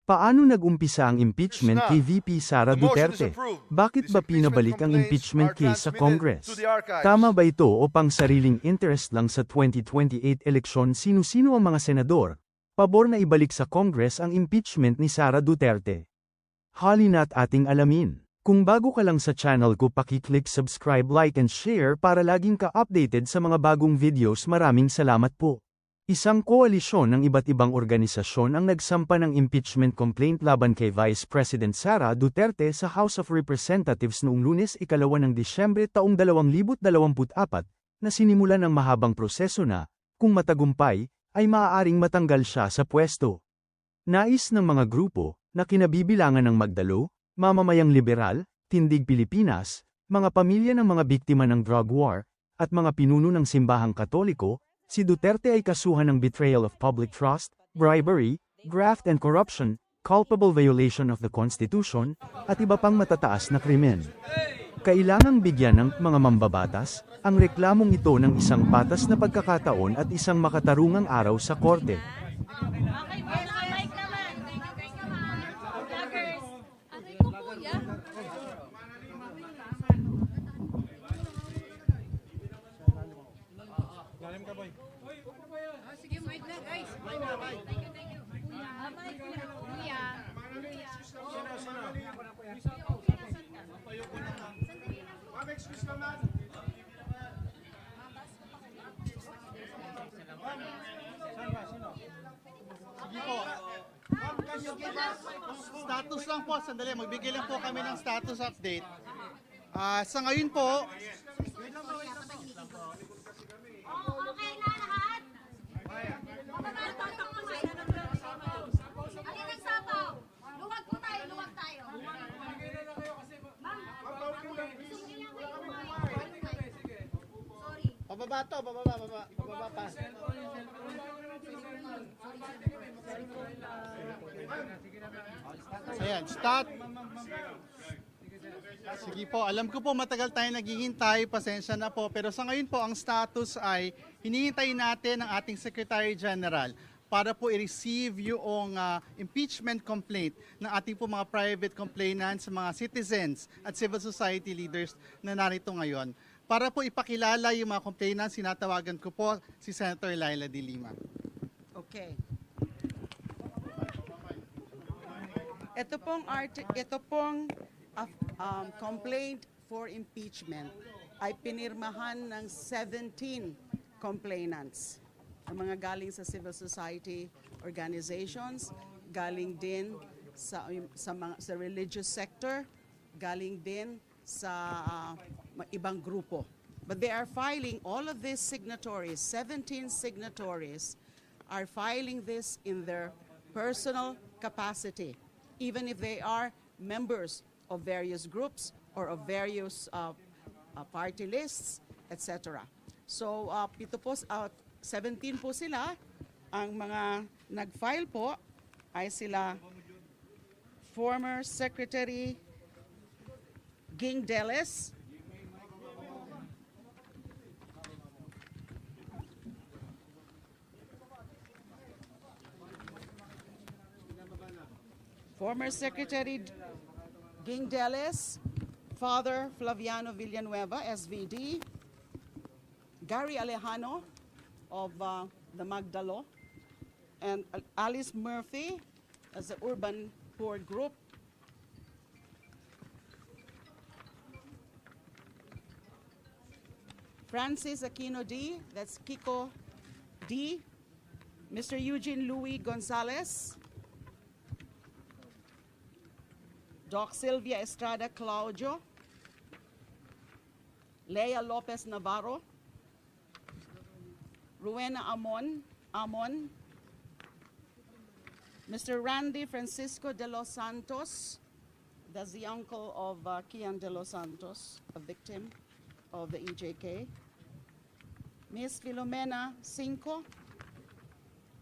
Paano nag-umpisa ang impeachment kay VP Sara Duterte? Bakit ba pinabalik ang impeachment case sa Congress? Tama ba ito o pang sariling interest lang sa 2028 eleksyon? Sino-sino ang mga senador? Pabor na ibalik sa Congress ang impeachment ni Sara Duterte. Halina't ating alamin. Kung bago ka lang sa channel ko, paki-click subscribe, like and share para laging ka-updated sa mga bagong videos. Maraming salamat po. Isang koalisyon ng iba't ibang organisasyon ang nagsampa ng impeachment complaint laban kay Vice President Sara Duterte sa House of Representatives noong Lunes, 2 ng Disyembre taong 2024, na sinimulan ng mahabang proseso na, kung matagumpay, ay maaaring matanggal siya sa pwesto. Nais ng mga grupo, na kinabibilangan ng Magdalo, mamamayang liberal, Tindig Pilipinas, mga pamilya ng mga biktima ng drug war, at mga pinuno ng simbahang Katoliko, si Duterte ay kasuhan ng betrayal of public trust, bribery, graft and corruption, culpable violation of the Constitution, at iba pang matataas na krimen. Kailangang bigyan ng mga mambabatas ang reklamong ito ng isang patas na pagkakataon at isang makatarungang araw sa korte. Sige, mic na guys. Mic na, mic. Thank you. Mic na. Kuya. Ma'am, excuse naman. Sige po. Ma'am, can you give us status lang po, sandali, magbigay lang po kami ng status update. Sa ngayon po, Okay na lahat? Alin ang sapaw? Luwag po tayo, luwag tayo. Ma'am, sorry. pababa to, pababa pa. Ayan, start. Sige po, alam ko po matagal tayo naghihintay, pasensya na po. Pero sa ngayon po, ang status ay hinihintay natin ang ating Secretary General para po i-receive yung impeachment complaint ng ating po mga private complainants, mga citizens at civil society leaders na narito ngayon. Para po ipakilala yung mga complainants, sinatawagan ko po si Senator Laila De Lima. Okay. Ito pong complaint for impeachment ay pinirmahan ng 17 complainants. Ang mga galing sa civil society organizations, galing din sa religious sector, galing din sa ibang grupo. But they are filing, all of these signatories, 17 signatories, are filing this in their personal capacity, even if they are members of various groups or of various party lists, etc. So, 17 po sila. Ang mga nag-file po ay sila former Secretary Ging Deles, former Secretary Ging Deles, Father Flaviano Villanueva, SVD, Gary Alejano of the Magdalo, and Alice Murphy as the Urban Poor Group, Francis Aquino D, that's Kiko D, Mr. Eugene Louis Gonzalez, Doc Sylvia Estrada Claudio, Lea Lopez Navarro, Rowena Amon, Mr. Randy Francisco de los Santos, that's the uncle of Kian de los Santos, a victim of the EJK, Miss Filomena Cinco,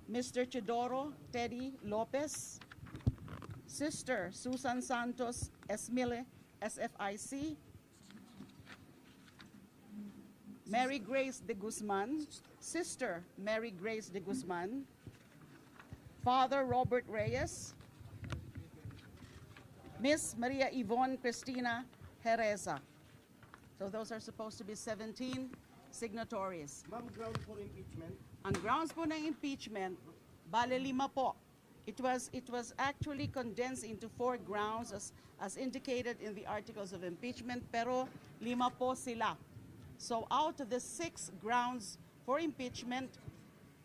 Mr. Chidoro Teddy Lopez, Sister Susan Santos Esmile, SFIC, Mary Grace de Guzman, Sister Mary Grace de Guzman, Father Robert Reyes, Miss Maria Yvonne Cristina Hereza. So those are supposed to be 17 signatories. Ma'am, ground for impeachment. Ang grounds po ng impeachment, bale 5 po. It was actually condensed into 4 grounds as indicated in the articles of impeachment, pero 5 po sila. So out of the 6 grounds for impeachment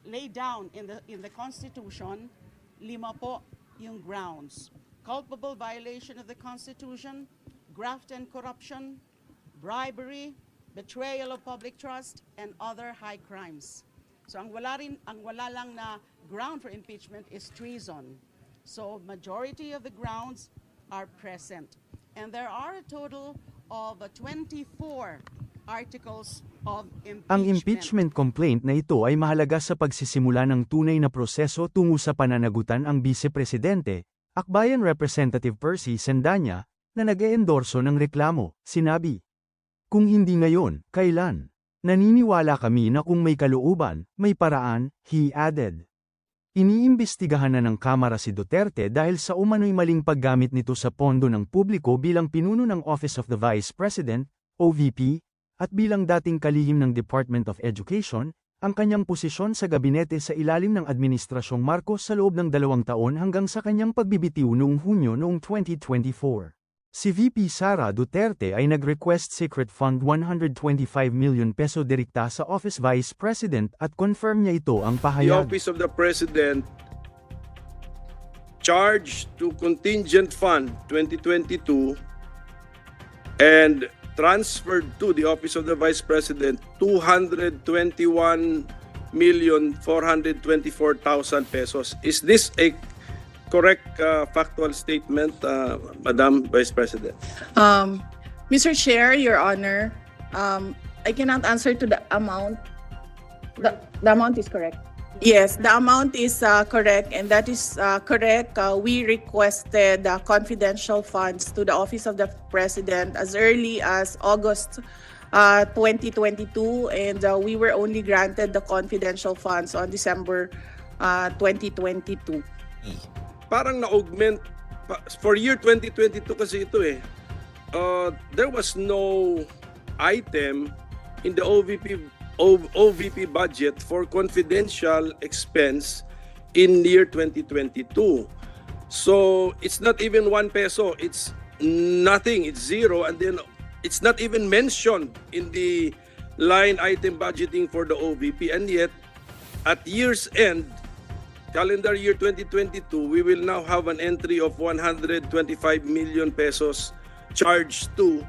laid down in the Constitution, 5 po yung grounds. Culpable violation of the Constitution, graft and corruption, bribery, betrayal of public trust, and other high crimes. So ang wala lang na ground for impeachment is treason. So majority of the grounds are present. And there are a total of 24 articles of impeachment. Ang impeachment complaint na ito ay mahalaga sa pagsisimula ng tunay na proseso tungo sa pananagutan ang Vice-Presidente, Akbayan Representative Percy Sendanya, na nag-eendorso ng reklamo, sinabi. Kung hindi ngayon, kailan? Naniniwala kami na kung may kalooban, may paraan, he added. Iniimbestigahan na ng Kamara si Duterte dahil sa umano'y maling paggamit nito sa pondo ng publiko bilang pinuno ng Office of the Vice President, OVP, at bilang dating kalihim ng Department of Education, ang kanyang posisyon sa gabinete sa ilalim ng Administrasyong Marcos sa loob ng 2 taon hanggang sa kanyang pagbibitiw noong Hunyo noong 2024. Si VP Sara Duterte ay nag-request secret fund 125 million peso direkta sa Office Vice President at confirm niya ito ang The pahayag. Office of the President charged to Contingent Fund 2022 and transferred to the Office of the Vice President 221,424,000 pesos. Is this a correct factual statement, Madam Vice President? Mr. Chair, Your Honor, I cannot answer to the amount. The amount is correct. Yes, the amount is correct, and that is correct. We requested confidential funds to the Office of the President as early as August 2022, and we were only granted the confidential funds on December 2022. Parang na-augment for year 2022 kasi ito eh. There was no item in the OVP budget for confidential expense in year 2022. So it's not even 1 peso, it's nothing, it's zero, and then it's not even mentioned in the line item budgeting for the OVP, and yet at year's end, calendar year 2022, we will now have an entry of 125 million pesos charged to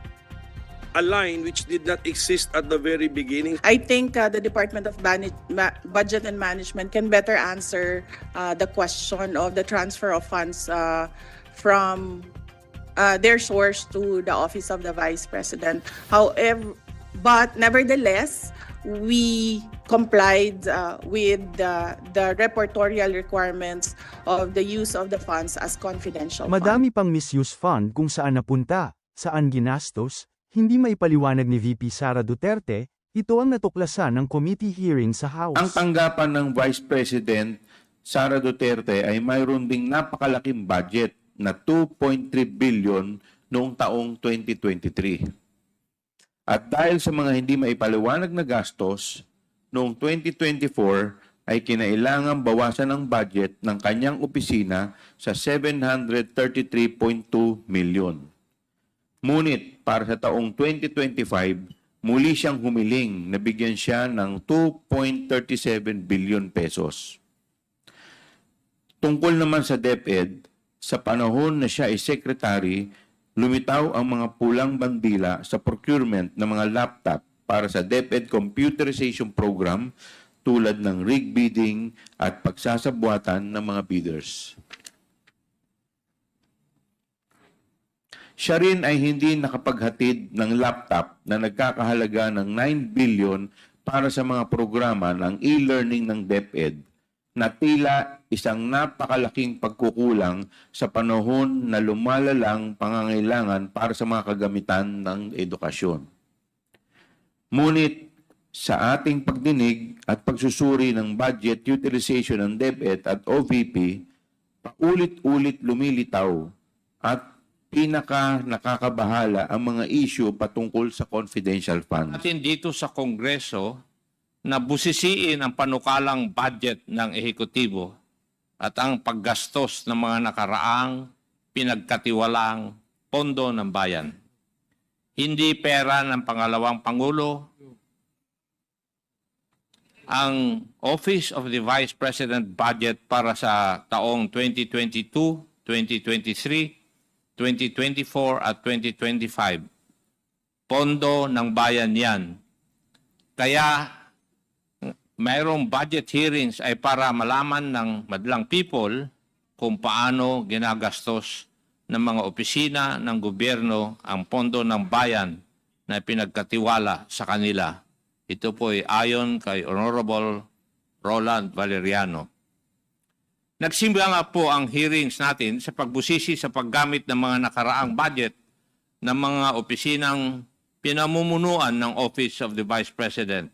a line which did not exist at the very beginning. I think the Department of Budget and Management can better answer the question of the transfer of funds from their source to the Office of the Vice President. However, but nevertheless, we complied with the reportorial requirements of the use of the funds as confidential funds. Madami pang misuse fund kung saan napunta, saan ginastos, hindi maipaliwanag ni VP Sara Duterte, ito ang natuklasan ng committee hearing sa House. Ang tanggapan ng Vice President Sara Duterte ay mayroon ding napakalaking budget na 2.3 billion noong taong 2023. At dahil sa mga hindi maipaliwanag na gastos, noong 2024 ay kinailangang bawasan ang budget ng kanyang opisina sa 733.2 million. Ngunit para sa taong 2025, muli siyang humiling na bigyan siya ng 2.37 billion pesos. Tungkol naman sa DepEd, sa panahon na siya ay secretary, lumitaw ang mga pulang bandila sa procurement ng mga laptop para sa DepEd computerization program tulad ng rig bidding at pagsasabuatan ng mga bidders. Siya rin ay hindi nakapaghatid ng laptop na nagkakahalaga ng 9 billion para sa mga programa ng e-learning ng DepEd na tila isang napakalaking pagkukulang sa panahon na lumalalang pangangailangan para sa mga kagamitan ng edukasyon. Ngunit sa ating pagdinig at pagsusuri ng budget utilization ng DepEd at OVP, paulit-ulit lumilitaw at pinaka nakakabahala ang mga issue patungkol sa confidential funds? Natin dito sa Kongreso na busisiin ang panukalang budget ng ehekutibo at ang paggastos ng mga nakaraang pinagkatiwalang pondo ng bayan. Hindi pera ng pangalawang Pangulo. Ang Office of the Vice President budget para sa taong 2022, 2023, 2024 at 2025. Pondo ng bayan yan. Kaya mayroong budget hearings ay para malaman ng madlang people kung paano ginagastos ng mga opisina ng gobyerno ang pondo ng bayan na pinagkatiwala sa kanila. Ito po ay ayon kay Honorable Roland Valeriano. Nagsimula nga po ang hearings natin sa pagbusisi sa paggamit ng mga nakaraang budget ng mga opisinang pinamumunuan ng Office of the Vice President.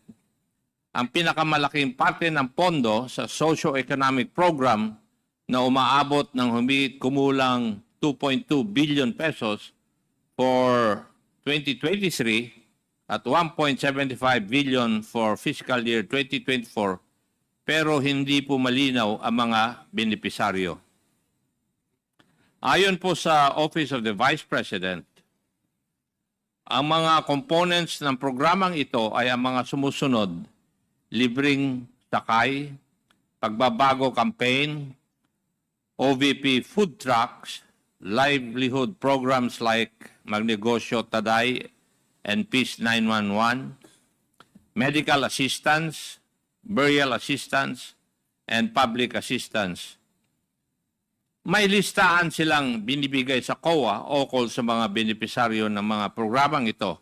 Ang pinakamalaking parte ng pondo sa socio-economic program na umaabot ng humigit kumulang 2.2 billion pesos for 2023 at 1.75 billion for fiscal year 2024, pero hindi po malinaw ang mga benepisaryo. Ayon po sa Office of the Vice President, ang mga components ng programang ito ay ang mga sumusunod: libreng sakay, pagbabago campaign, OVP food trucks, livelihood programs like Magnegosyo Taday and Peace 911, medical assistance, burial assistance, and public assistance. May listahan silang binibigay sa COA ukol sa mga benepisaryo ng mga programang ito.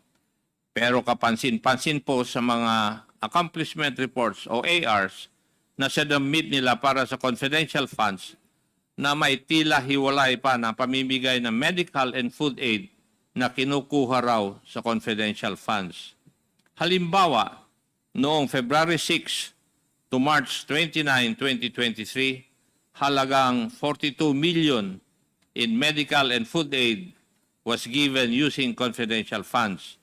Pero kapansin-pansin po sa mga accomplishment reports o ARs na sinubmit nila para sa confidential funds na may tila hiwalay pa ng pamimigay ng medical and food aid na kinukuha raw sa confidential funds. Halimbawa, noong February 6 to March 29, 2023, halagang 42 million in medical and food aid was given using confidential funds,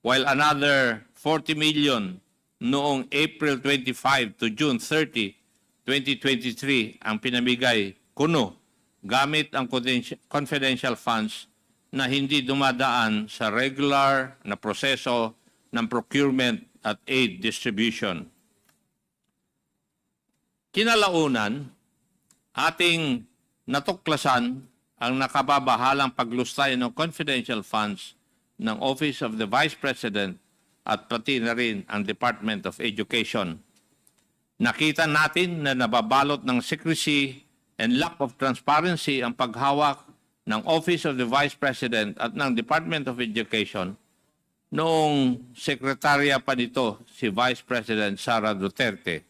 while another 40 million noong April 25 to June 30, 2023 ang pinamigay kuno gamit ang confidential funds na hindi dumadaan sa regular na proseso ng procurement at aid distribution. Kinalaunan, ating natuklasan ang nakababahalang paglustay ng confidential funds ng Office of the Vice President at pati na rin ang Department of Education. Nakita natin na nababalot ng secrecy and lack of transparency ang paghawak ng Office of the Vice President at ng Department of Education noong sekretarya pa nito si Vice President Sara Duterte.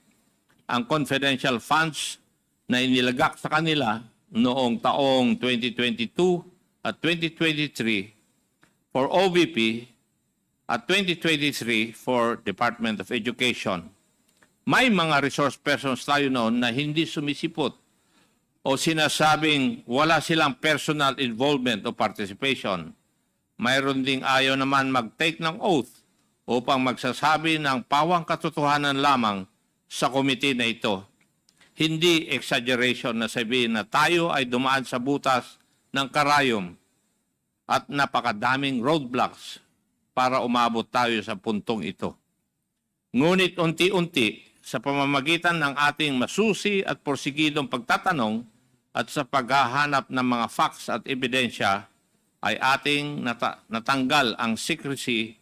Ang confidential funds na inilagak sa kanila noong taong 2022 at 2023 for OVP at 2023 for Department of Education. May mga resource persons tayo noon na hindi sumisipot o sinasabing wala silang personal involvement o participation. Mayroon ding ayaw naman mag-take ng oath upang magsasabi ng pawang katotohanan lamang sa komite na ito. Hindi exaggeration na sabihin na tayo ay dumaan sa butas ng karayom at napakadaming roadblocks para umabot tayo sa puntong ito. Ngunit unti-unti, sa pamamagitan ng ating masusi at porsigidong pagtatanong at sa paghahanap ng mga facts at ebidensya, ay ating natanggal ang secrecy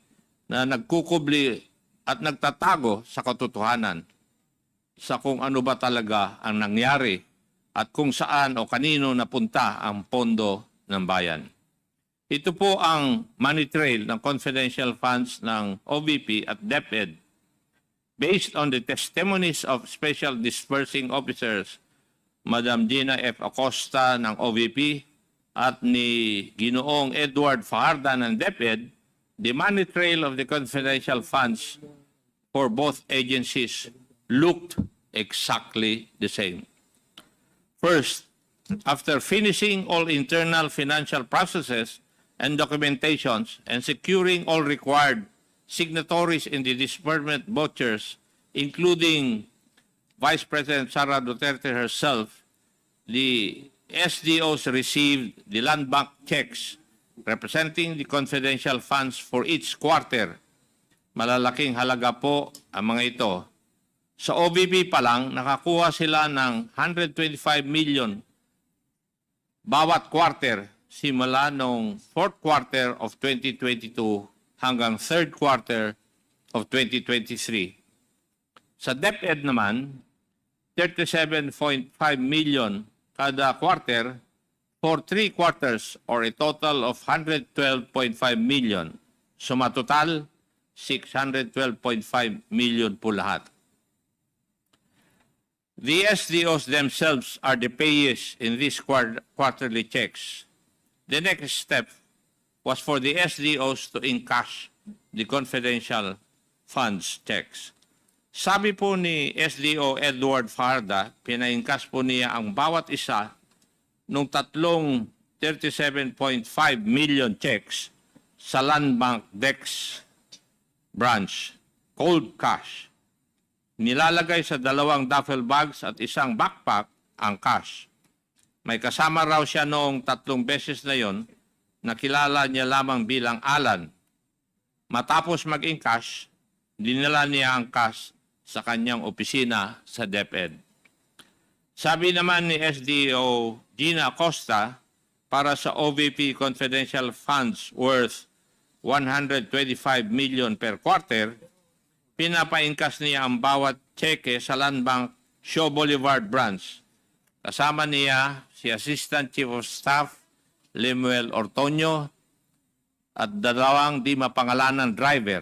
na nagkukubli at nagtatago sa katotohanan sa kung ano ba talaga ang nangyari at kung saan o kanino napunta ang pondo ng bayan. Ito po ang money trail ng confidential funds ng OVP at DepEd based on the testimonies of Special Disbursing Officers Madam Gina F. Acosta ng OVP at ni Ginoong Edward Fajarda ng DepEd. The money trail of the confidential funds for both agencies looked exactly the same. First, after finishing all internal financial processes and documentations and securing all required signatories in the disbursement vouchers, including Vice President Sara Duterte herself, the SDOs received the land bank checks representing the confidential funds for each quarter. Malalaking halaga po ang mga ito. Sa OVP pa lang, nakakuha sila ng 125 million bawat quarter simula noong fourth quarter of 2022 hanggang third quarter of 2023. Sa DepEd naman, 37.5 million kada quarter for 3 quarters or a total of 112.5 million. Sumatotal, 612.5 million po lahat. The SDOs themselves are the payees in these quarterly checks. The next step was for the SDOs to encash the confidential funds checks. Sabi po ni SDO Edward Farda, pina-encash po niya ang bawat isa nung tatlong 37.5 million checks sa Land Bank Dex branch, cold cash. Nilalagay sa 2 duffel bags at isang backpack ang cash. May kasama raw siya noong 3 beses na yon, nakilala niya lamang bilang Alan. Matapos mag-encash, dinala niya ang cash sa kanyang opisina sa DepEd. Sabi naman ni SDO Gina Acosta, para sa OVP confidential funds worth 125 million per quarter, pinapa-encash niya ang bawat cheque sa Land Bank Shaw Boulevard branch. Kasama niya si Assistant Chief of Staff Lemuel Ortonio at 2 di mapangalanan driver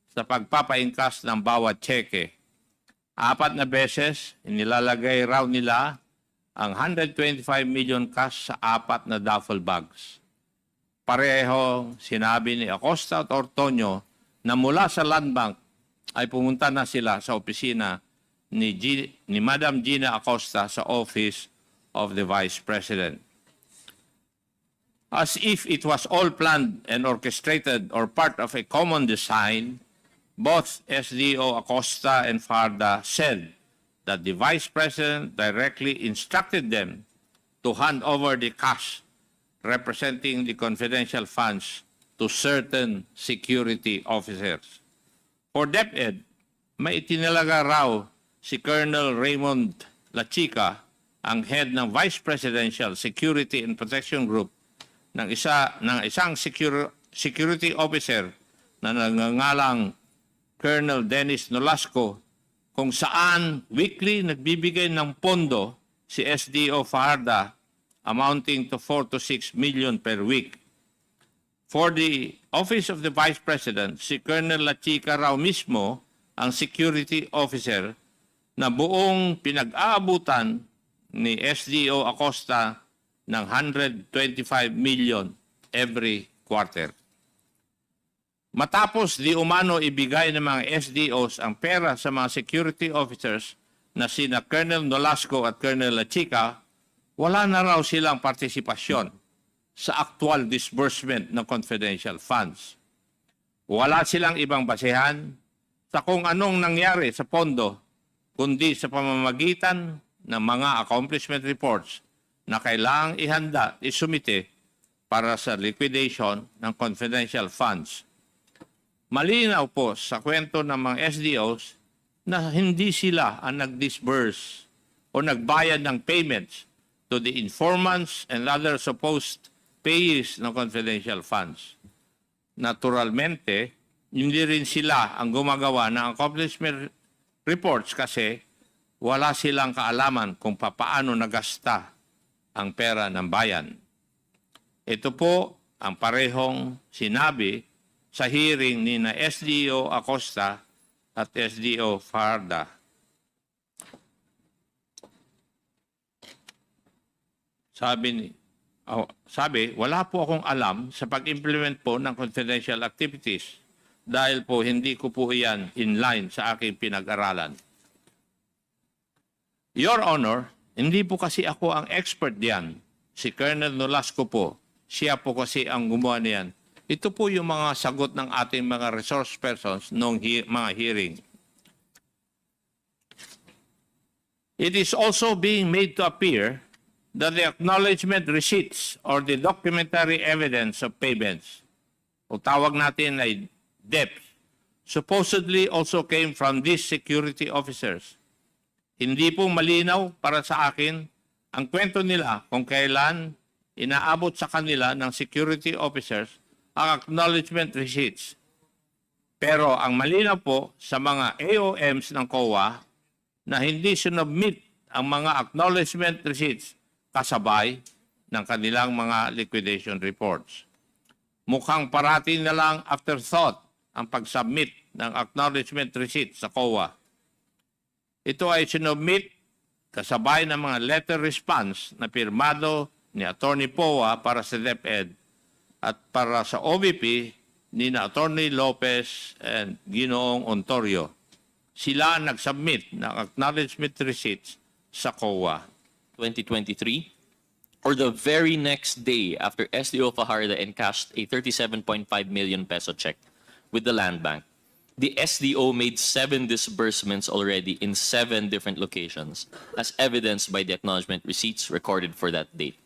sa pagpapa-encash ng bawat cheque. 4 na beses, inilalagay raw nila ang 125 million cash sa 4 na duffel bags. Pareho sinabi ni Acosta at Ortonio na mula sa Land Bank ay pumunta na sila sa opisina ni Madam Gina Acosta sa Office of the Vice President. As if it was all planned and orchestrated or part of a common design, both SDO Acosta and Farda said that the Vice President directly instructed them to hand over the cash representing the confidential funds to certain security officers. For DepEd, may itinalaga raw si Colonel Raymond Lachica, ang head ng Vice Presidential Security and Protection Group ng isang security officer na nangangalang Colonel Dennis Nolasco, kung saan weekly nagbibigay ng pondo si SDO Farda amounting to 4 to 6 million per week. For the Office of the Vice President, si Colonel Lachica raw mismo ang security officer na buong pinag-aabutan ni SDO Acosta ng 125 million every quarter. Matapos di umano ibigay ng mga SDOs ang pera sa mga security officers na sina Colonel Nolasco at Colonel Lachica, wala na raw silang partisipasyon sa actual disbursement ng confidential funds. Wala silang ibang basehan sa kung anong nangyari sa pondo, kundi sa pamamagitan ng mga accomplishment reports na kailangang ihanda at isumite para sa liquidation ng confidential funds. Malinaw po sa kwento ng mga SDOs na hindi sila ang nag-disburse o nagbayad ng payments to the informants and other supposed payees ng confidential funds. Naturalmente, hindi rin sila ang gumagawa ng accomplishment reports kasi wala silang kaalaman kung papaano nagasta ang pera ng bayan. Ito po ang parehong sinabi sa hearing ni na SDO Acosta at SDO Farda. Sabi, wala po akong alam sa pag-implement po ng confidential activities dahil po hindi ko po iyan in line sa aking pinag-aralan. Your Honor, Hindi po kasi ako ang expert diyan. Si Colonel Nolasco po. Siya po kasi ang gumawa niyan. Ito po yung mga sagot ng ating mga resource persons noong mga hearing. It is also being made to appear that the acknowledgement receipts or the documentary evidence of payments, o tawag natin ay DEPs, supposedly also came from these security officers. Hindi po malinaw para sa akin ang kwento nila kung kailan inaabot sa kanila ng security officers ang acknowledgement receipts. Pero ang malinaw po sa mga AOMs ng COA na hindi sinubmit ang mga acknowledgement receipts kasabay ng kanilang mga liquidation reports. Mukhang parati na lang afterthought ang pag-submit ng acknowledgement receipt sa COA. Ito ay sinubmit kasabay ng mga letter response na pirmado ni Attorney Poa para sa DepEd at para sa OVP ni na Attorney Lopez and Ginoong Ontorio. Sila nag-submit ng acknowledgement receipts sa COA. 2023, or the very next day after SDO Fajardo encashed a 37.5 million peso check with the Land Bank, the SDO made 7 disbursements already in 7 different locations, as evidenced by the acknowledgement receipts recorded for that date.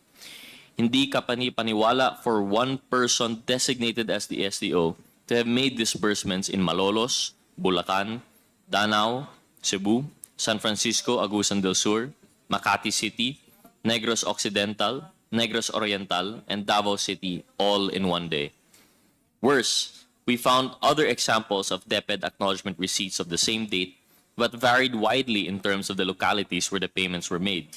Hindi kapani-paniwala for one person designated as the SDO to have made disbursements in Malolos, Bulacan, Danao, Cebu, San Francisco, Agusan del Sur, Makati City, Negros Occidental, Negros Oriental, and Davao City all in one day. Worse, we found other examples of DepEd acknowledgement receipts of the same date, but varied widely in terms of the localities where the payments were made.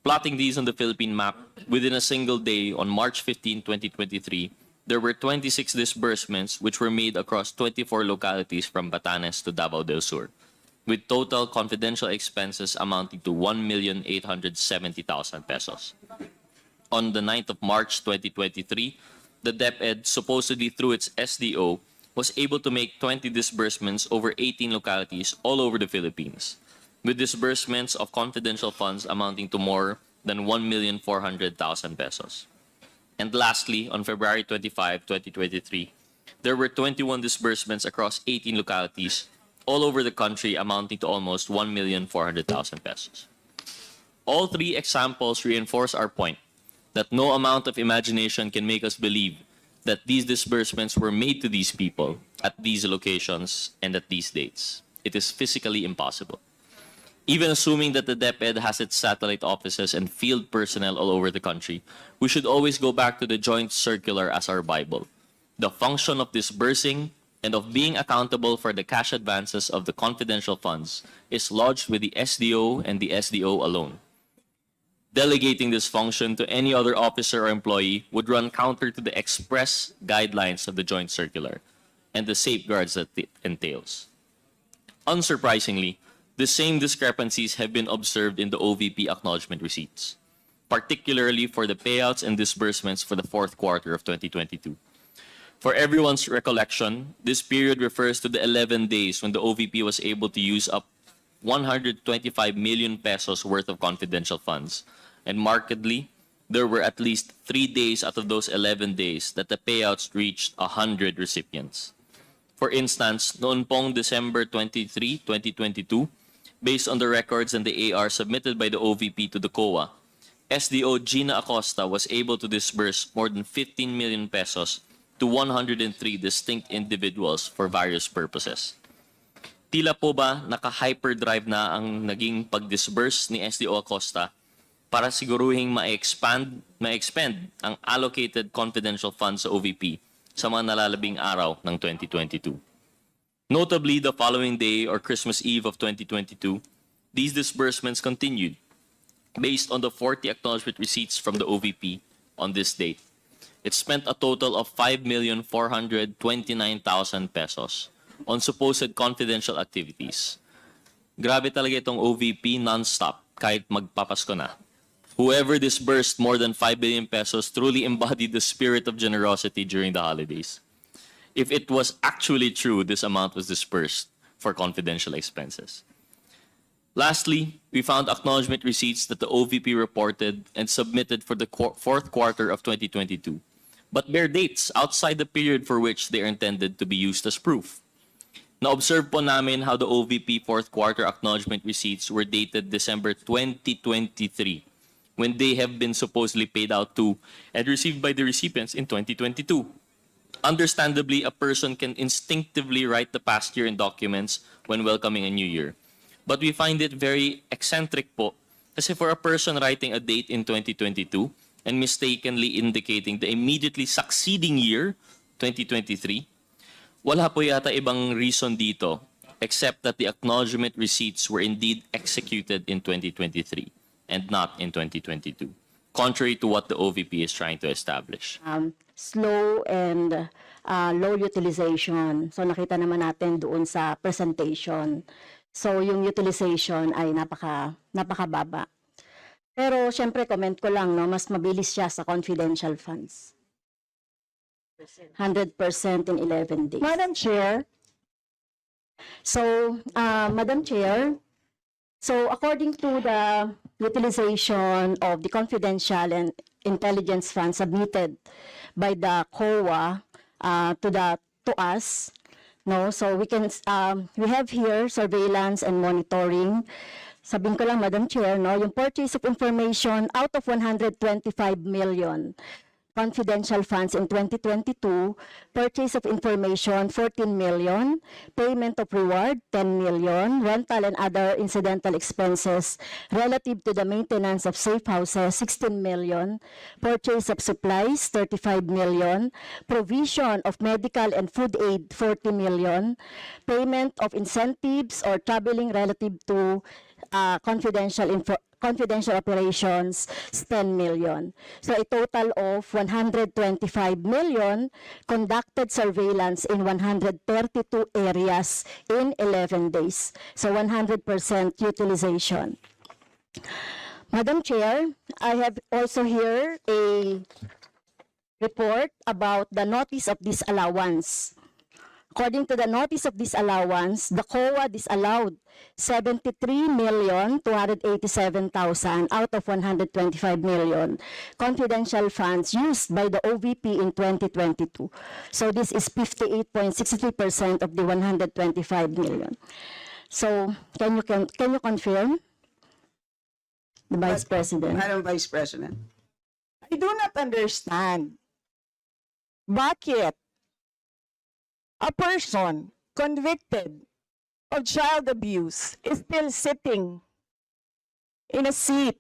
Plotting these on the Philippine map, within a single day on March 15, 2023, there were 26 disbursements which were made across 24 localities from Batanes to Davao del Sur, with total confidential expenses amounting to 1,870,000 pesos. On the 9th of March 2023, the DepEd, supposedly through its SDO, was able to make 20 disbursements over 18 localities all over the Philippines, with disbursements of confidential funds amounting to more than 1,400,000 pesos. And lastly, on February 25, 2023, there were 21 disbursements across 18 localities all over the country amounting to almost 1,400,000 pesos. All 3 examples reinforce our point that no amount of imagination can make us believe that these disbursements were made to these people at these locations and at these dates. It is physically impossible. Even assuming that the DepEd has its satellite offices and field personnel all over the country, we should always go back to the joint circular as our Bible. The function of disbursing and of being accountable for the cash advances of the confidential funds is lodged with the SDO and the SDO alone. Delegating this function to any other officer or employee would run counter to the express guidelines of the joint circular and the safeguards that it entails. Unsurprisingly, the same discrepancies have been observed in the OVP acknowledgement receipts, particularly for the payouts and disbursements for the 4th quarter of 2022. For everyone's recollection, this period refers to the 11 days when the OVP was able to use up 125 million pesos worth of confidential funds. And markedly, there were at least 3 days out of those 11 days that the payouts reached 100 recipients. For instance, noon pong December 23, 2022, based on the records and the AR submitted by the OVP to the COA, SDO Gina Acosta was able to disburse more than 15 million pesos to 103 distinct individuals for various purposes. Tila po ba naka-hyperdrive na ang naging pag-disburse ni SDO Acosta para siguruhing ma-expend ang allocated confidential funds sa OVP sa mga nalalabing araw ng 2022. Notably, the following day or Christmas Eve of 2022, these disbursements continued based on the 40 acknowledgement receipts from the OVP on this date. It spent a total of 5,429,000 pesos on supposed confidential activities. Grabe talaga itong OVP non-stop kahit magpapasko na. Whoever disbursed more than 5 billion pesos truly embodied the spirit of generosity during the holidays. If it was actually true, this amount was disbursed for confidential expenses. Lastly, we found acknowledgement receipts that the OVP reported and submitted for the fourth quarter of 2022, but bear dates outside the period for which they are intended to be used as proof. Na-observe po namin how the OVP fourth quarter acknowledgement receipts were dated December 2023, when they have been supposedly paid out to and received by the recipients in 2022. Understandably, a person can instinctively write the past year in documents when welcoming a new year. But we find it very eccentric po, kasi for a person writing a date in 2022 and mistakenly indicating the immediately succeeding year, 2023, wala po yata ibang reason dito except that the acknowledgement receipts were indeed executed in 2023 and not in 2022, contrary to what the OVP is trying to establish. Slow and low utilization. So nakita naman natin doon sa presentation. So yung utilization ay napakababa. Pero syempre comment ko lang, no, mas mabilis siya sa confidential funds. 100% in 11 days. Madam Chair, So, Madam Chair, so according to the utilization of the confidential and intelligence funds submitted by the COA to us, no, so we have here surveillance and monitoring. Sabihin ko lang, Madam Chair, no, yung purchase of information out of 125 million confidential funds in 2022, purchase of information 14 million, payment of reward 10 million, rental and other incidental expenses relative to the maintenance of safe houses 16 million, purchase of supplies 35 million, provision of medical and food aid 40 million, payment of incentives or traveling relative to confidential operations is 10 million. So a total of 125 million conducted surveillance in 132 areas in 11 days. So 100% utilization. Madam Chair, I have also here a report about the notice of disallowance. According to the notice of disallowance, the COA disallowed 73,287,000 out of 125 million confidential funds used by the OVP in 2022. So this is 58.63% of the 125 million. So can you confirm, the Vice President? Madam Vice President, I do not understand bakit a person convicted of child abuse is still sitting in a seat.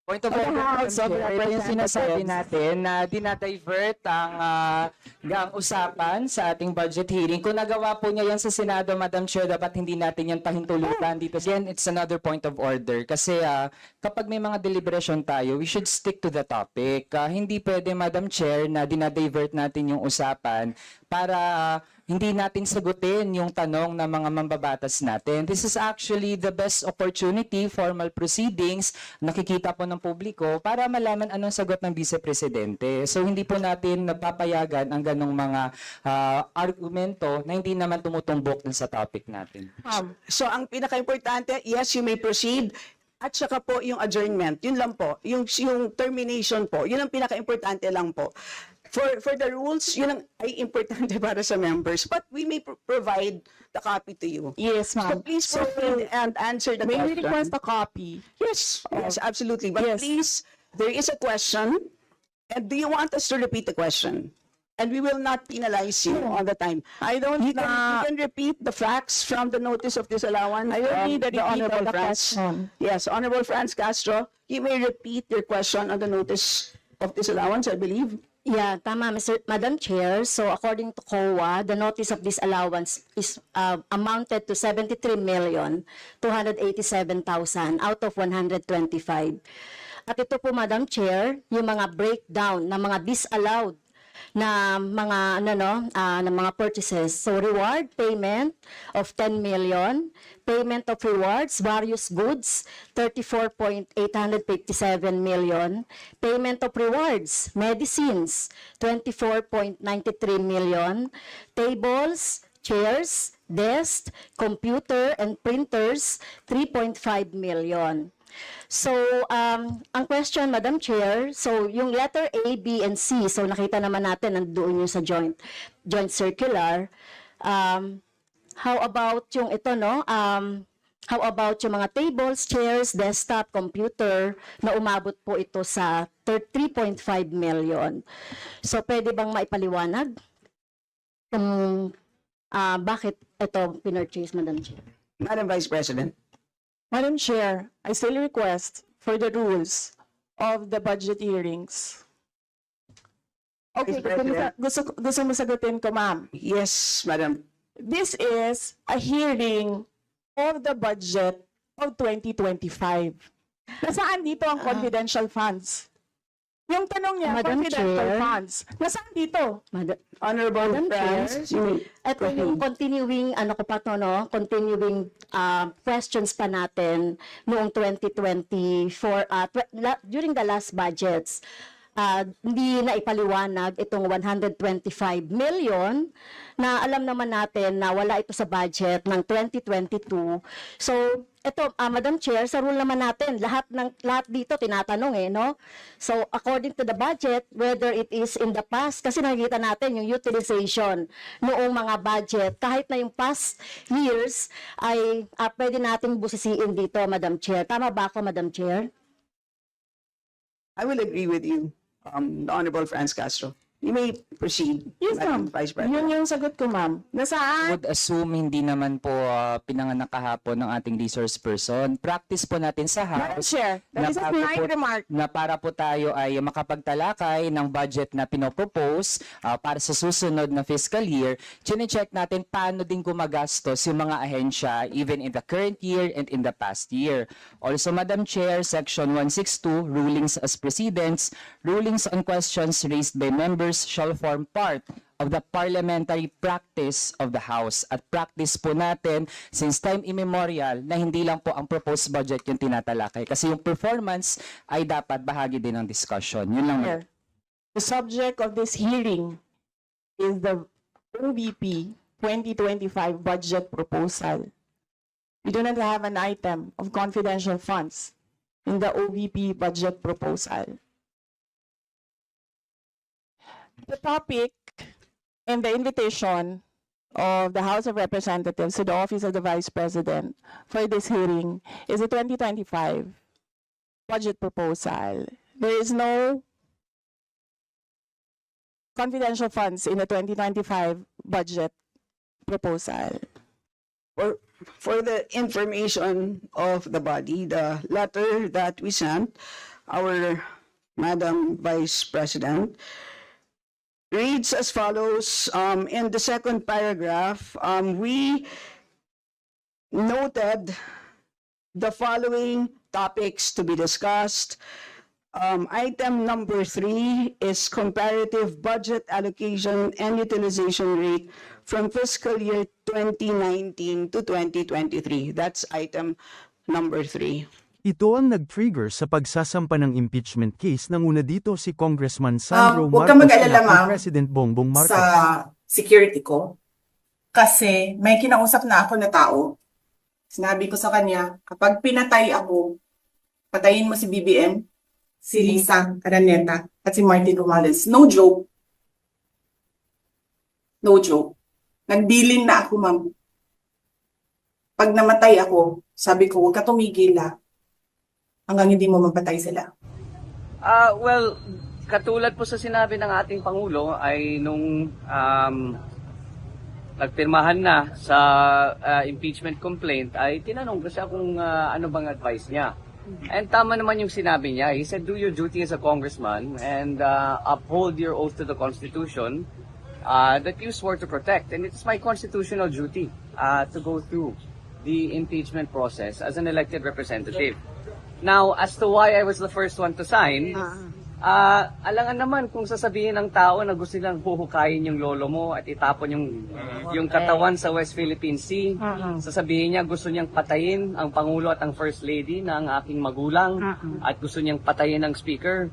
Point of order, ito yung sinasabi natin na dinadivert ang usapan sa ating budget hearing. Kung nagawa po niya yan sa Senado, Madam Chair, dapat hindi natin yan pahintulutan dito. Again, it's another point of order. Kasi kapag may mga deliberation tayo, we should stick to the topic. Hindi pwede, Madam Chair, na dinadivert natin yung usapan para hindi natin sagutin yung tanong ng mga mambabatas natin. This is actually the best opportunity, formal proceedings, nakikita po ng publiko para malaman anong sagot ng Vice Presidente. So hindi po natin napapayagan ang ganong mga argumento na hindi naman tumutumbok dun sa topic natin. So ang pinaka-importante, yes, you may proceed. At saka po yung adjournment, yun lang po. Yung termination po, yun ang pinaka-importante lang po. For the rules, yun ang ay importante para sa members. But we may provide the copy to you. yes, ma'am. So please proceed and answer the May we question. request a copy? Yes, yes, absolutely. But Yes. please, there is a question. And do you want us to repeat the question? And we will not penalize you on the time. I don't You can repeat the facts from the notice of disallowance. I don't need the repeat of Honorable the Franz. question. Yes, Honorable Franz Castro, you may repeat your question on the notice of disallowance, I believe. Yeah, tama, Madam Chair. So according to COA, the notice of disallowance is amounted to 73,287,000 out of 125. At ito po, Madam Chair, yung mga breakdown ng mga disallowed na mga na mga purchases. So reward payment of 10 million, payment of rewards, various goods, 34.857 million, payment of rewards, medicines, 24.93 million, tables, chairs, desks, computer, and printers, 3.5 million. So, ang question, Madam Chair, so yung letter A, B, and C, so nakita naman natin nandoon yung sa joint circular. How about yung ito, no? How about yung mga tables, chairs, desktop, computer, na umabot po ito sa 3.5 million. So, pwede bang maipaliwanag kung bakit ito pinurchase, Madam Chair? Madam Vice President. Madam Chair, I still request for the rules of the budget hearings. Okay, Vice President. gusto mo sagutin ko, ma'am. Yes, Madam. This is a hearing of the budget of 2025. Nasaan dito ang confidential funds? Yung tanong niya, Madam confidential Chair. funds. Nasaan dito? Honorable Madam friends, Ito yung continuing, continuing questions pa natin noong 2024, during the last budgets. Hindi na ipaliwanag itong 125 million na alam naman natin na wala ito sa budget ng 2022. So, ito, Madam Chair, sa rule naman natin, lahat dito tinatanong no? So, according to the budget, whether it is in the past, kasi nakikita natin yung utilization noong mga budget, kahit na yung past years, ay pwede natin busisiin dito, Madam Chair. Tama ba ako, Madam Chair? I will agree with you, the Honorable Franz Castro. You may proceed, Yes, Madam ma'am. Vice President. Yun yung sagot ko, ma'am. Nasaan? Would assume hindi naman po pinanganak kahapon ng ating resource person. Practice po natin sa Madam House Chair, that is a bago fine po- remark. na para po tayo ay makapagtalakay ng budget na pinopropose para sa susunod na fiscal year, chine-check natin paano din gumagastos yung mga ahensya even in the current year and in the past year. Also, Madam Chair, Section 162, Rulings as Precedents, rulings on questions raised by members shall form part of the parliamentary practice of the House. At practice po natin since time immemorial na hindi lang po ang proposed budget yung tinatalakay. Kasi yung performance ay dapat bahagi din ng discussion. Yun lang. Chair, the subject of this hearing is the OVP 2025 budget proposal. We do not have an item of confidential funds in the OVP budget proposal. The topic and the invitation of the House of Representatives to the Office of the Vice President for this hearing is the 2025 budget proposal. There is no confidential funds in the 2025 budget proposal. For the information of the body, the letter that we sent, our Madam Vice President, reads as follows. In the second paragraph, we noted the following topics to be discussed. Item number 3 is comparative budget allocation and utilization rate from fiscal year 2019 to 2023. That's item number 3. Ito ang nag-trigger sa pagsasampa ng impeachment case ng una dito si Congressman Sandro Huwag kang Marcos mag-alala, at ma'am, President Bongbong Marcos. sa security ko kasi may kinausap na ako na tao. Sinabi ko sa kanya, kapag pinatay ako, patayin mo si BBM, si Lisa Araneta, at si Martin Romales. No joke. No joke. Nagbilin na ako, ma'am. Pag namatay ako, sabi ko, huwag ka tumigil hanggang hindi mo mapatay sila. Well, katulad po sa sinabi ng ating Pangulo ay nung nagpirmahan na sa impeachment complaint ay tinanong ko siya kung ano bang advice niya. And tama naman yung sinabi niya. He said, do your duty as a congressman and uphold your oath to the Constitution that you swore to protect. And it's my constitutional duty to go through the impeachment process as an elected representative. Now, as to why I was the first one to sign, alangan naman kung sasabihin ng tao na gusto nilang huhukayin yung lolo mo at itapon yung katawan sa West Philippine Sea. Sasabihin niya gusto niyang patayin ang Pangulo at ang First Lady na ang aking magulang at gusto niyang patayin ang Speaker.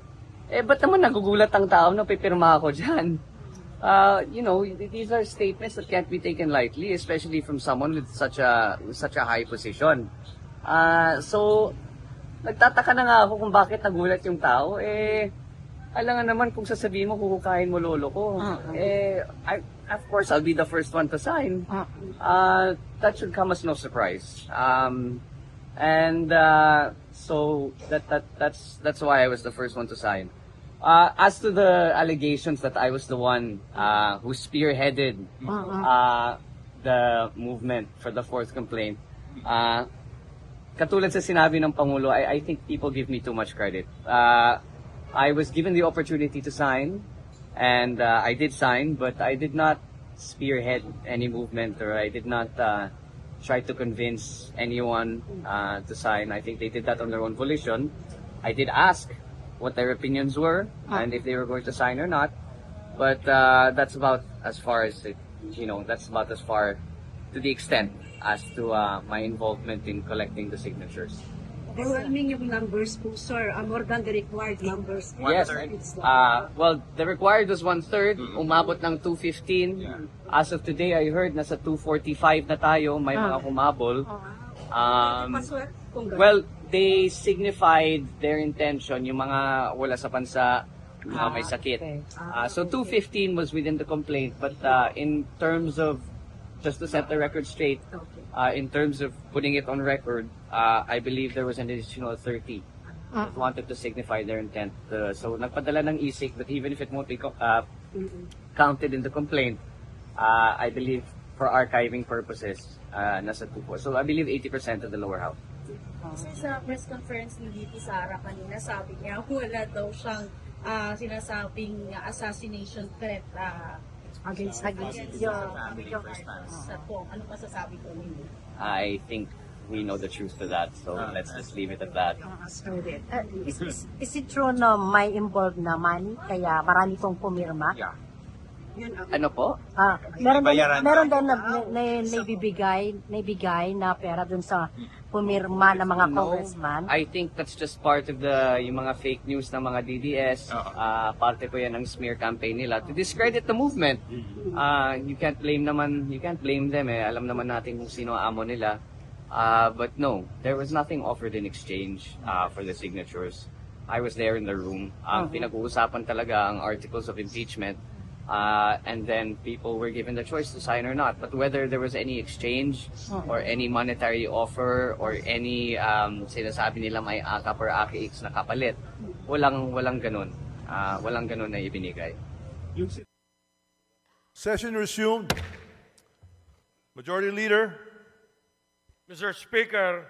Ba't naman nagugulat ang tao na pipirma ako dyan? these are statements that can't be taken lightly, especially from someone with such a high position. So, nagtataka na nga ako kung bakit nagulat yung tao. Alam nga naman kung sasabihin mo, kukukain mo lolo ko. Of course, I'll be the first one to sign. That should come as no surprise. So that's why I was the first one to sign. As to the allegations that I was the one who spearheaded the movement for the fourth complaint, katulad sa sinabi ng Pangulo, I think people give me too much credit. I was given the opportunity to sign, and I did sign, but I did not spearhead any movement, or I did not try to convince anyone to sign. I think they did that on their own volition. I did ask what their opinions were, and if they were going to sign or not, but that's about as far as that's about as far to the extent as to my involvement in collecting the signatures. Overwhelming yung numbers po, sir. More than the required numbers. Yes. Well, the required was 1/3. Umabot ng 215. As of today, I heard nasa 245 na tayo. May mga humabol. Well, they signified their intention, yung mga wala sa bansa, mga may sakit. So 215 was within the complaint, but in terms of, just to set the record straight, in terms of putting it on record, I believe there was an additional 30 that wanted to signify their intent. So nagpadala ng isik that even if it won't be counted in the complaint, I believe for archiving purposes, nasa 2-4. So I believe 80% of the lower house. Sa press conference ni VP Sara kanina, sabi niya wala daw siyang sinasabing assassination threat against your sa po. Ano masasabi ko ninyo? I think we know the truth to that, so let's just leave it at that. Is it true na may involved na money kaya marami pong pumirma? Ano po? Meron din naibigay na pera dun sa pumirma ng mga congressman. I think that's just part of yung mga fake news ng mga DDS. Parte po yan ng smear campaign nila to discredit the movement. You can't blame them Alam naman natin kung sino ang amo nila. But no, there was nothing offered in exchange for the signatures. I was there in the room. Pinag-uusapan talaga ang articles of impeachment. And then people were given the choice to sign or not. But whether there was any exchange or any monetary offer or any sinasabi nila may akap or AKX na kapalit, walang ganun. Walang ganun na ibinigay. Session resumed. Majority Leader. Mr. Speaker,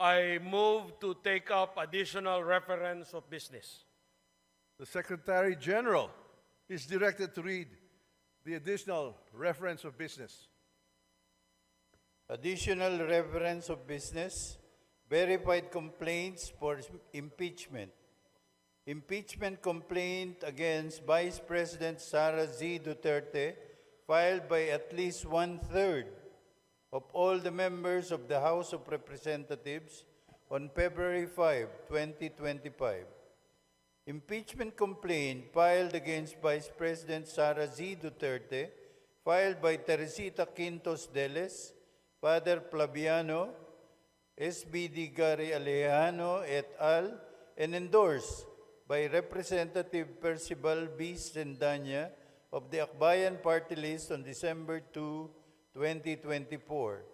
I move to take up additional reference of business. The Secretary General is directed to read the additional reference of business. Additional reference of business, verified complaints for impeachment. Impeachment complaint against Vice President Sara Z. Duterte filed by at least 1/3 of all the members of the House of Representatives on February 5, 2025. Impeachment complaint filed against Vice President Sara Z. Duterte, filed by Teresita Quintos Deles, Father Flaviano, SBD Gary Alejano et al., and endorsed by Representative Percival B. Sendanya of the Akbayan Party List on December 2, 2024.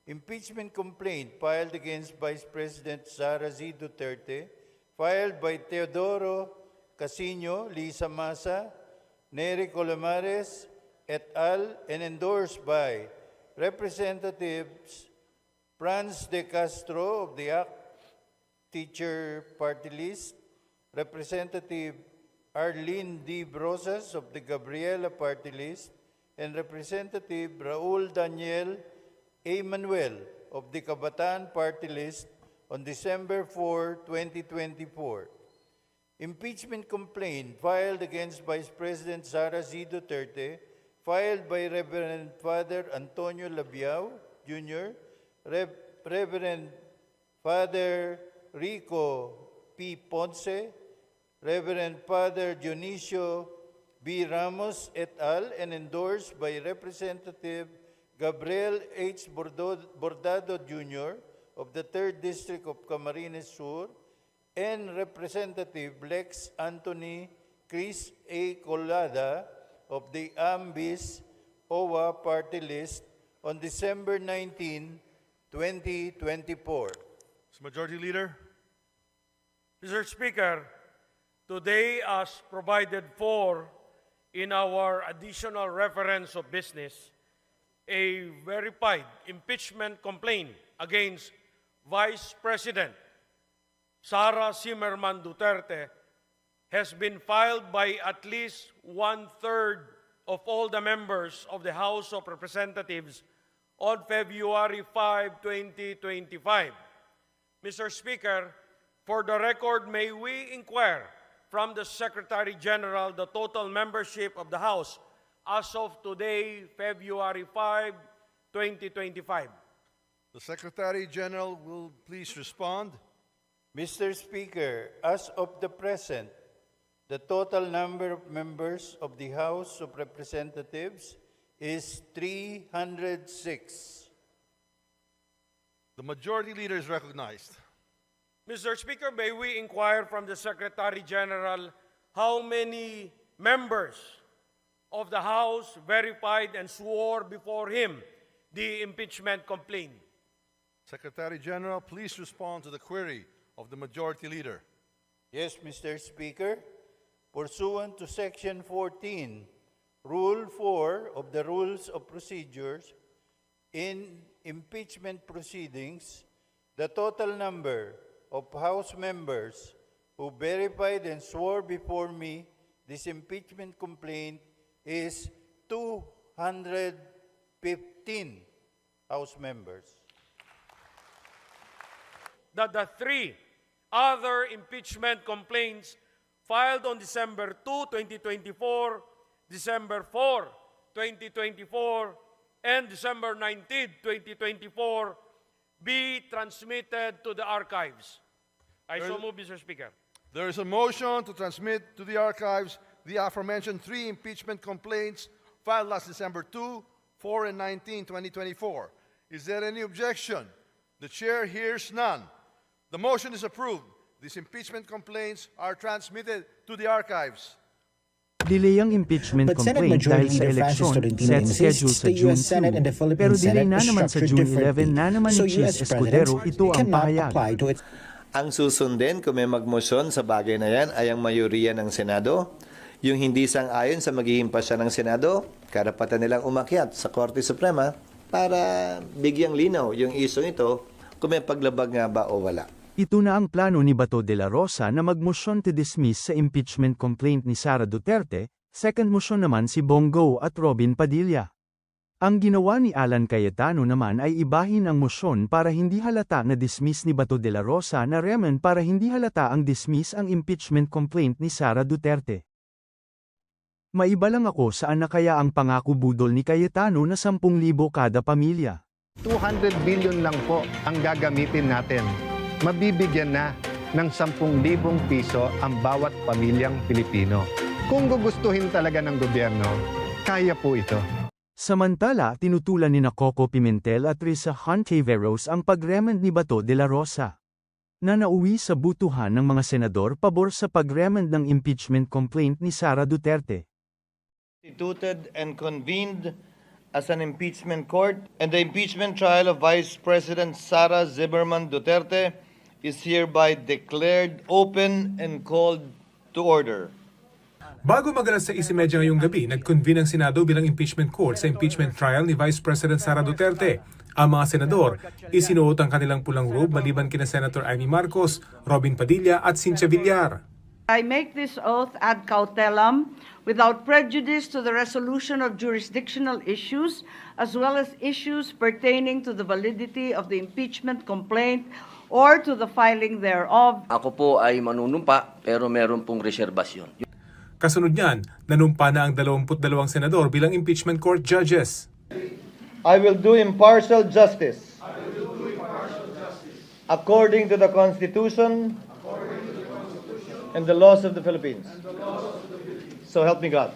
Impeachment complaint filed against Vice President Sara Z. Duterte, filed by Teodoro Casino, Lisa Masa, Nery Colomares, et al., and endorsed by Representatives Franz de Castro of the ACT Teacher Party List, Representative Arlene D. Brosas of the Gabriela Party List, and Representative Raul Daniel A. Manuel of the Kabataan Party List on December 4, 2024. Impeachment complaint filed against Vice President Sara Z. Duterte, filed by Reverend Father Antonio Labiao Jr., Reverend Father Rico P. Ponce, Reverend Father Dionisio B. Ramos et al. And endorsed by Representative Gabriel H. Bordado Jr. of the 3rd District of Camarines Sur and Representative Lex Anthony Chris A. Colada of the AMBIS OWA party list on December 19, 2024. Majority Leader. Mr. Speaker, today, as provided for in our additional reference of business, a verified impeachment complaint against Vice President Sara Zimmerman Duterte has been filed by at least 1/3 of all the members of the House of Representatives on February 5, 2025. Mr. Speaker, for the record, may we inquire from the Secretary General the total membership of the House as of today, February 5, 2025. The Secretary General will please respond. Mr. Speaker, as of the present, the total number of members of the House of Representatives is 306. The Majority Leader is recognized. Mr. Speaker, may we inquire from the Secretary General how many members of the House verified and swore before him the impeachment complaint? Secretary General, please respond to the query of the Majority Leader. Yes, Mr. Speaker. Pursuant to Section 14, Rule 4 of the Rules of Procedures, in impeachment proceedings, the total number of House members who verified and swore before me this impeachment complaint is 215 House members. That the 3 other impeachment complaints filed on December 2, 2024, December 4, 2024, and December 19, 2024 be transmitted to the archives. I so move, Mr. Speaker. There is a motion to transmit to the archives the aforementioned 3 impeachment complaints filed last December 2, 4, and 19, 2024. Is there any objection? The Chair hears none. The motion is approved. These impeachment complaints are transmitted to the archives. Delay ang impeachment But Senate complaint dahil Majority sa Leader Francis eleksyon Tolentino set insists schedule sa the June U.S. Senate and the 2. Philippine Pero delay Senate na is naman sa structured June differently. 11 na naman So ni Chis U.S. Escudero President ito ang cannot pahayag. apply to its Ang susundin kung may magmosyon sa bagay na yan ay ang mayoriya ng Senado. Yung hindi sang-ayon sa magiging pasya ng Senado, karapatan nilang umakyat sa Korte Suprema para bigyang linaw yung isyong ito kung may paglabag nga ba o wala. Ito na ang plano ni Bato de la Rosa na magmosyon to dismiss sa impeachment complaint ni Sara Duterte, second motion naman si Bongo at Robin Padilla. Ang ginawa ni Alan Cayetano naman ay ibahin ang motion para hindi halata na dismiss ni Bato de la Rosa na remen para hindi halata ang dismiss ang impeachment complaint ni Sara Duterte. Maiba lang ako saan na kaya ang pangako budol ni Cayetano na 10,000 kada pamilya. 200 billion lang po ang gagamitin natin. Mabibigyan na ng 10,000 piso ang bawat pamilyang Pilipino. Kung gugustuhin talaga ng gobyerno, kaya po ito. Samantala, tinutulan ni Coco Pimentel at Risa Hontiveros ang pagremand ni Bato de la Rosa na nauwi sa butuhan ng mga senador pabor sa pagremand ng impeachment complaint ni Sara Duterte. Constituted and convened as an impeachment court, and the impeachment trial of Vice President Sara Zimmerman Duterte is hereby declared open and called to order. Bago mag-alas 6:30 ngayong gabi, nag-convene ang Senado bilang impeachment court sa impeachment trial ni Vice President Sara Duterte. Ang mga senador, isinuot ang kanilang pulang robe maliban kina Senator Amy Marcos, Robin Padilla at Cynthia Villar. I make this oath ad cautelam without prejudice to the resolution of jurisdictional issues as well as issues pertaining to the validity of the impeachment complaint or to the filing thereof. Ako po ay manunumpa pero meron pong reserbasyon. Kasunod niyan, nanumpa na ang 22 senador bilang impeachment court judges. I will do impartial justice. According to the Constitution and the laws of the Philippines. So help me God.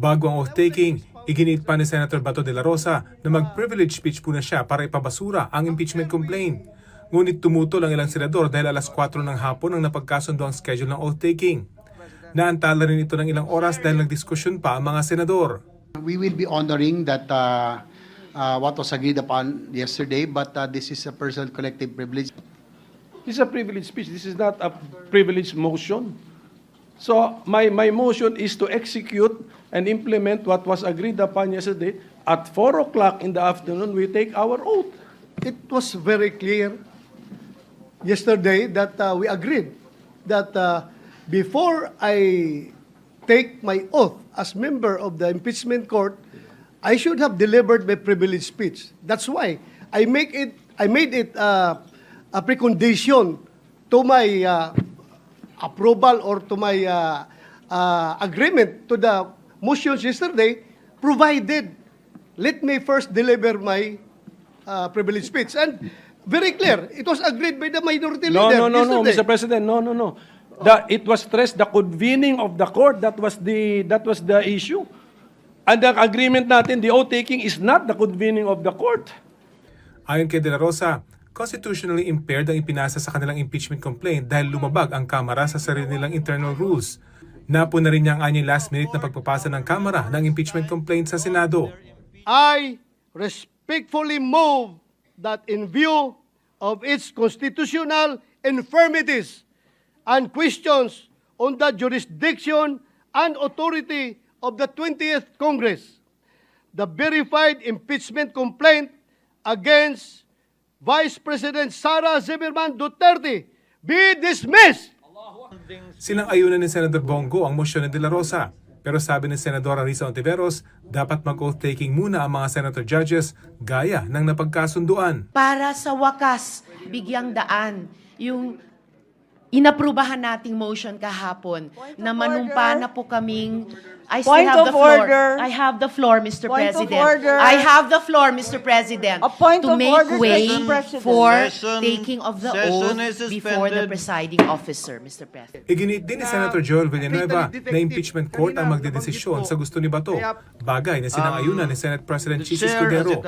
Bago ang oath-taking, iginit pa ni Senator Bato de la Rosa na mag-privilege speech po na siya para ipabasura ang impeachment complaint. Ngunit tumutol ang ilang senador dahil alas 4 ng hapon ang napagkasundo ang schedule ng oath-taking. Naantala rin ito ng ilang oras dahil nagdiskusyon pa ang mga senador. We will be honoring that what was agreed upon yesterday, but this is a personal collective privilege. This is a privilege speech. This is not a privilege motion. So my motion is to execute and implement what was agreed upon yesterday. At 4 o'clock in the afternoon, we take our oath. It was very clear yesterday that we agreed that before I take my oath as member of the impeachment court, I should have delivered my privilege speech. That's why I made it a precondition to my approval or to my agreement to the motions yesterday, provided let me first deliver my privilege speech. And very clear, it was agreed by the minority leader No, yesterday. Mr. President, no. It was stressed the convening of the court. That was the issue. And the agreement natin, the oath-taking is not the convening of the court. Ayon kay De La Rosa, constitutionally impaired ang ipinasa sa kanilang impeachment complaint dahil lumabag ang Kamara sa sarili nilang internal rules. Napuna rin niya ang anyang last-minute na pagpapasa ng Kamara ng impeachment complaint sa Senado. I respectfully move that in view of its constitutional infirmities and questions on the jurisdiction and authority of the 20th Congress, the verified impeachment complaint against Vice President Sara Zimmerman Duterte be dismissed. Sinang-ayunan ni Senator Bongo ang motion ni De La Rosa, pero sabi ni Senadora Risa Ontiveros, dapat mag-oath-taking muna ang mga senator judges gaya ng napagkasunduan. Para sa wakas, bigyang daan yung inaprubahan nating motion kahapon na manumpa na po kaming I still Point have of the floor. order. I have the floor, Mr. Point of President. order. I have the floor, Mr. President, A point to of make order, way Mr. President. for Session- taking of the session oath is before the suspended. presiding officer, Mr. President. Iginit din ni Senator Joel Villanueva na impeachment court ang magdedesisyon sa gusto ni Bato, bagay na sinang-ayunan ni Senate President Chis Escudero.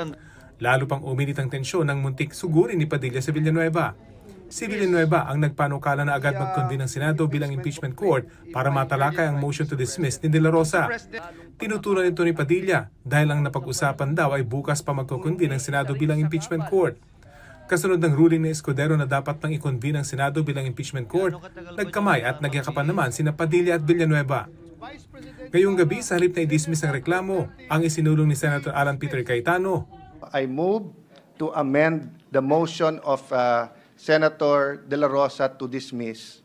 Lalo pang uminit ang tensyon ng muntik sugurin ni Padilla sa Villanueva. Si Villanueva ang nagpanukala na agad mag-convene ng Senado bilang impeachment court para matalakay ang motion to dismiss ni De La Rosa. Tinutulan ito ni Padilla dahil ang napag-usapan daw ay bukas pa magko-convene ng Senado bilang impeachment court. Kasunod ng ruling ni Escudero na dapat nang i-convene ang Senado bilang impeachment court, nagkamay at nagyakapan naman sina Padilla at Villanueva. Ngayong gabi, sa halip na i-dismiss ang reklamo, ang isinulong ni Senator Alan Peter Cayetano. I move to amend the motion of Senator De La Rosa to dismiss.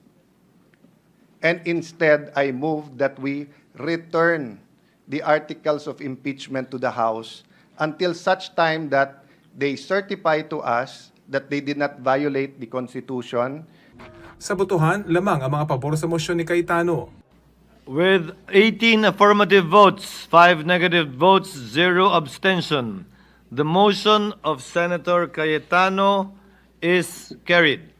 And instead, I move that we return the articles of impeachment to the House until such time that they certify to us that they did not violate the Constitution. Sa botohan, lamang ang mga pabor sa motion ni Cayetano. With 18 affirmative votes, 5 negative votes, 0 abstention, the motion of Senator Cayetano is carried.